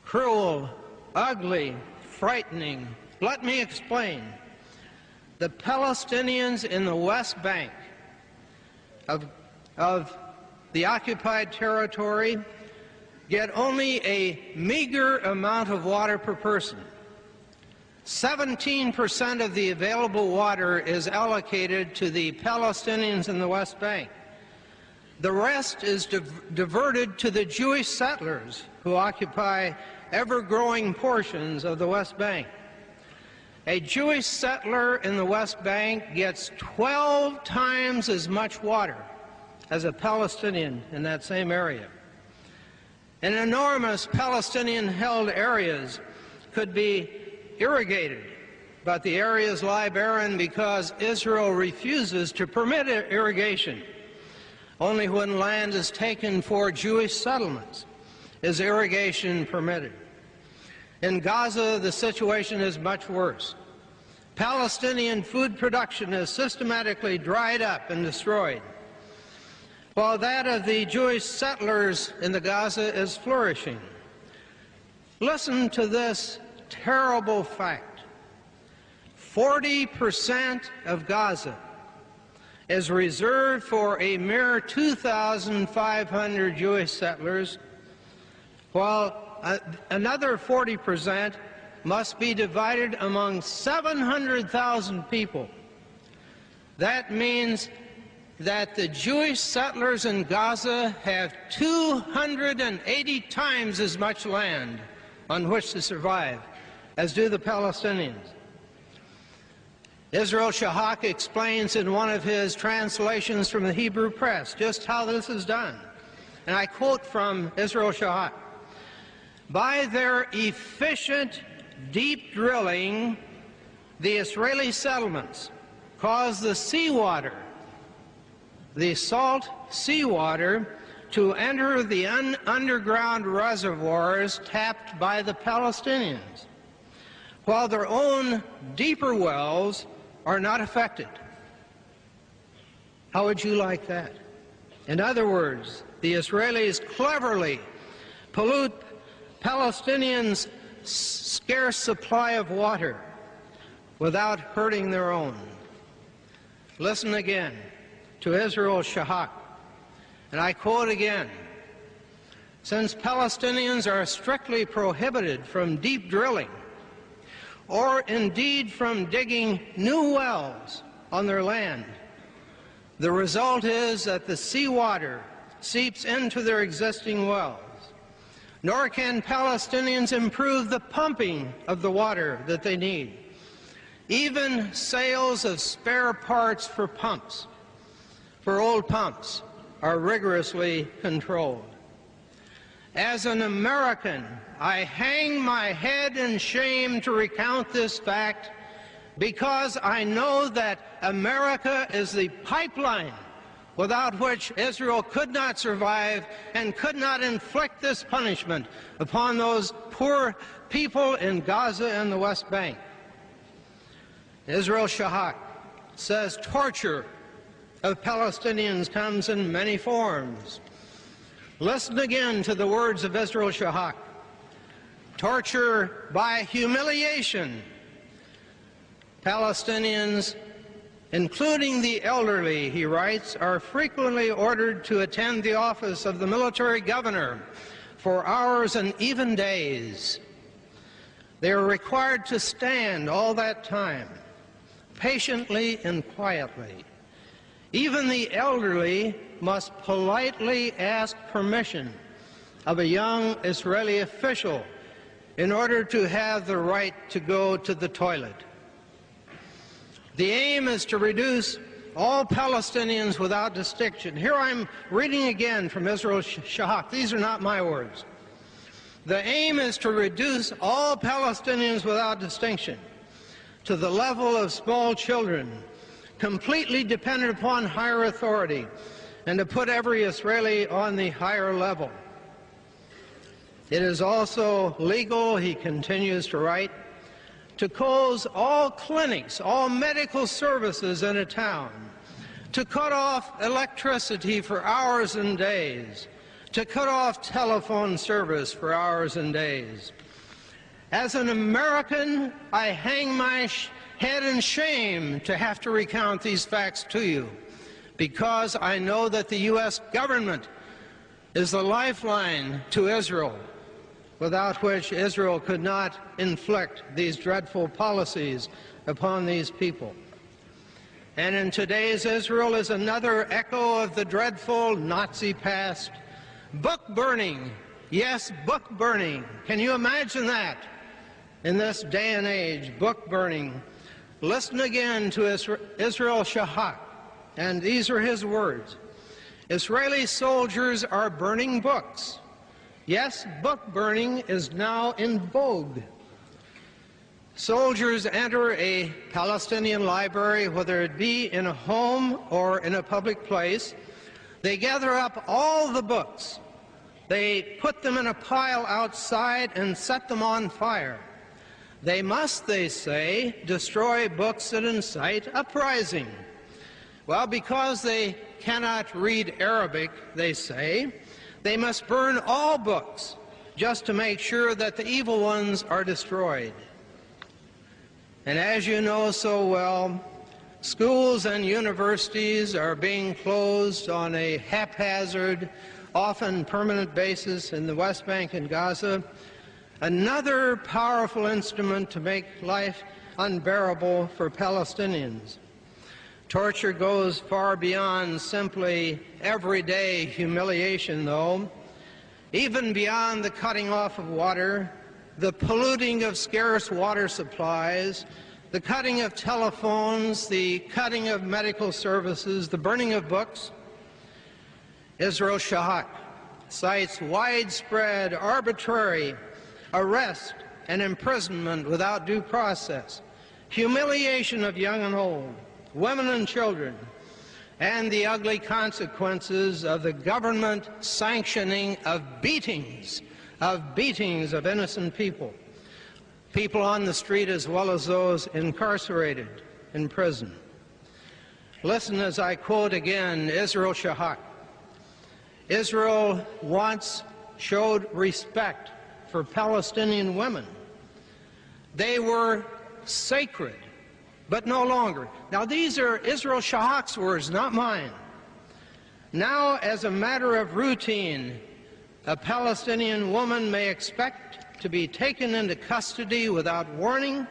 cruel, ugly, frightening. Let me explain. The Palestinians in the West Bank of the occupied territory get only a meager amount of water per person. 17% of the available water is allocated to the Palestinians in the West Bank. The rest is diverted to the Jewish settlers who occupy ever-growing portions of the West Bank. A Jewish settler in the West Bank gets 12 times as much water as a Palestinian in that same area. And enormous Palestinian-held areas could be irrigated, but the areas lie barren because Israel refuses to permit irrigation. Only when land is taken for Jewish settlements is irrigation permitted. In Gaza, the situation is much worse. Palestinian food production is systematically dried up and destroyed, while that of the Jewish settlers in the Gaza is flourishing. Listen to this terrible fact. 40% of Gaza is reserved for a mere 2,500 Jewish settlers, while another 40% must be divided among 700,000 people. That means that the Jewish settlers in Gaza have 280 times as much land on which to survive as do the Palestinians. Israel Shahak explains in one of his translations from the Hebrew press just how this is done. And I quote from Israel Shahak: "By their efficient deep drilling, the Israeli settlements cause the seawater, the salt seawater, to enter the underground reservoirs tapped by the Palestinians, while their own deeper wells are not affected." How would you like that? In other words, the Israelis cleverly pollute Palestinians' scarce supply of water without hurting their own. Listen again to Israel Shahak, and I quote again: "Since Palestinians are strictly prohibited from deep drilling, or indeed from digging new wells on their land, the result is that the seawater seeps into their existing wells. Nor can Palestinians improve the pumping of the water that they need. Even sales of spare parts for pumps, for old pumps, are rigorously controlled. As an American, I hang my head in shame to recount this fact, because I know that America is the pipeline without which Israel could not survive and could not inflict this punishment upon those poor people in Gaza and the West Bank." Israel Shahak says torture of Palestinians comes in many forms. Listen again to the words of Israel Shahak: "Torture by humiliation. Palestinians, including the elderly," he writes, "are frequently ordered to attend the office of the military governor for hours and even days. They are required to stand all that time, patiently and quietly. Even the elderly must politely ask permission of a young Israeli official in order to have the right to go to the toilet. The aim is to reduce all Palestinians without distinction." Here I'm reading again from Israel Shahak. These are not my words. "The aim is to reduce all Palestinians without distinction to the level of small children, completely dependent upon higher authority, and to put every Israeli on the higher level. It is also legal," he continues to write, "to close all clinics, all medical services in a town, to cut off electricity for hours and days, to cut off telephone service for hours and days. As an American, I hang my head in shame to have to recount these facts to you, because I know that the U.S. government is the lifeline to Israel, without which Israel could not inflict these dreadful policies upon these people. And in today's Israel is another echo of the dreadful Nazi past. Book burning. Yes, book burning. Can you imagine that? In this day and age, book burning. Listen again to Israel Shahak, and these are his words. Israeli soldiers are burning books. Yes, book burning is now in vogue. Soldiers enter a Palestinian library, whether it be in a home or in a public place. They gather up all the books. They put them in a pile outside and set them on fire. They must, they say, destroy books that incite uprising. Well, because they cannot read Arabic, they say, they must burn all books just to make sure that the evil ones are destroyed. And as you know so well, schools and universities are being closed on a haphazard, often permanent basis in the West Bank and Gaza, another powerful instrument to make life unbearable for Palestinians. Torture goes far beyond simply everyday humiliation, though, even beyond the cutting off of water, the polluting of scarce water supplies, the cutting of telephones, the cutting of medical services, the burning of books. Israel Shahak cites widespread, arbitrary arrest and imprisonment without due process, humiliation of young and old, women and children, and the ugly consequences of the government sanctioning of beatings of innocent people, people on the street as well as those incarcerated in prison. Listen as I quote again Israel Shahak. Israel once showed respect for Palestinian women. They were sacred, but no longer. Now, these are Israel Shahak's words, not mine. Now, as a matter of routine, a Palestinian woman may expect to be taken into custody without warning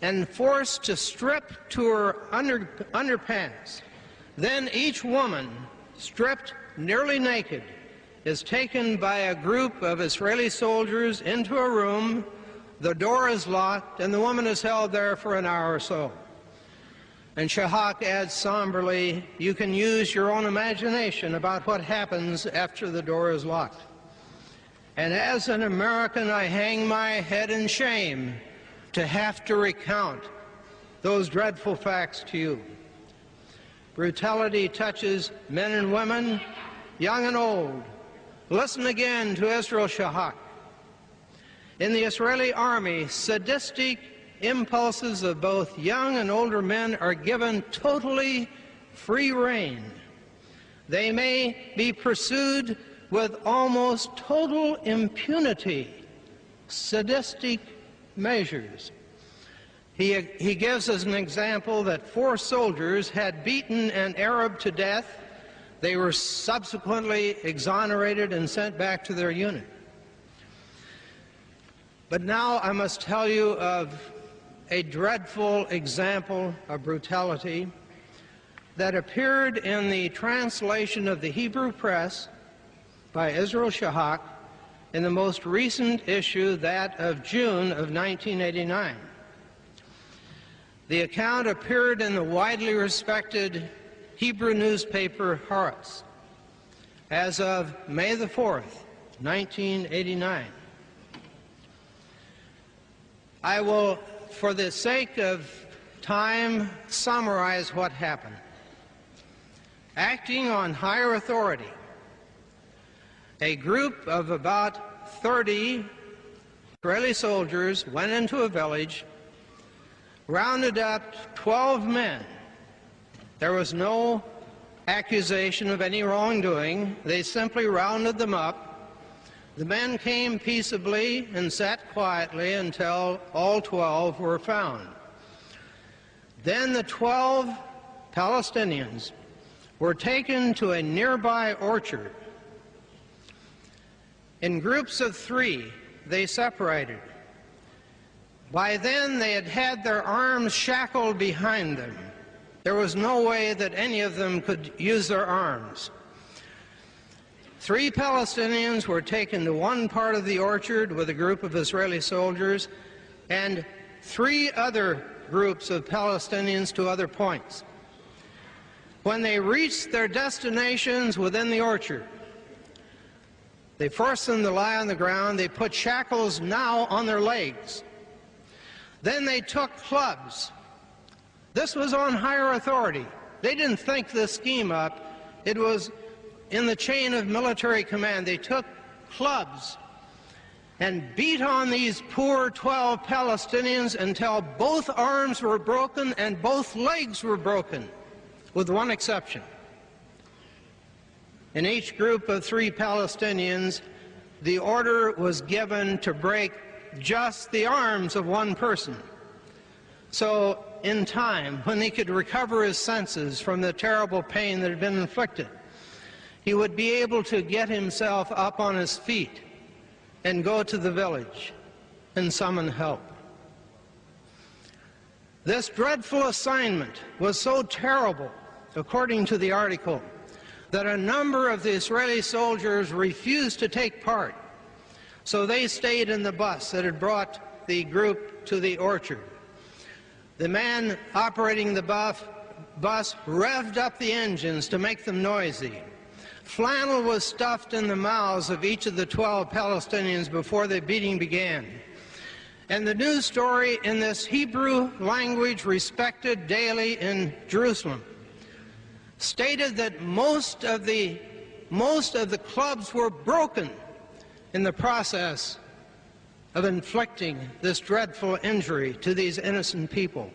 and forced to strip to her underpants. Then each woman, stripped nearly naked, is taken by a group of Israeli soldiers into a room. The door is locked, and the woman is held there for an hour or so. And Shahak adds somberly, you can use your own imagination about what happens after the door is locked. And as an American, I hang my head in shame to have to recount those dreadful facts to you. Brutality touches men and women, young and old. Listen again to Israel Shahak. In the Israeli army, sadistic impulses of both young and older men are given totally free rein. They may be pursued with almost total impunity, sadistic measures. He gives us an example that 4 soldiers had beaten an Arab to death. They were subsequently exonerated and sent back to their unit. But now I must tell you of a dreadful example of brutality that appeared in the translation of the Hebrew press by Israel Shahak in the most recent issue, that of June of 1989. The account appeared in the widely respected Hebrew newspaper Haaretz as of May the 4th, 1989. I will, for the sake of time, summarize what happened. Acting on higher authority, a group of about 30 Israeli soldiers went into a village, rounded up 12 men. There was no accusation of any wrongdoing. They simply rounded them up. The men came peaceably and sat quietly until all 12 were found. Then the 12 Palestinians were taken to a nearby orchard. In groups of 3, they separated. By then, they had had their arms shackled behind them. There was no way that any of them could use their arms. 3 Palestinians were taken to one part of the orchard with a group of Israeli soldiers, and 3 other groups of Palestinians to other points. When they reached their destinations within the orchard, they forced them to lie on the ground. They put shackles now on their legs. Then they took clubs. This was on higher authority. They didn't think this scheme up. It was in the chain of military command. They took clubs and beat on these poor 12 Palestinians until both arms were broken and both legs were broken, with one exception. In each group of 3 Palestinians, the order was given to break just the arms of one person. So in time, when he could recover his senses from the terrible pain that had been inflicted, he would be able to get himself up on his feet and go to the village and summon help. This dreadful assignment was so terrible, according to the article, that a number of the Israeli soldiers refused to take part. So they stayed in the bus that had brought the group to the orchard. The man operating the bus revved up the engines to make them noisy. Flannel was stuffed in the mouths of each of the 12 Palestinians before the beating began. And the news story in this Hebrew language, respected daily in Jerusalem, stated that most of the clubs were broken in the process of inflicting this dreadful injury to these innocent people.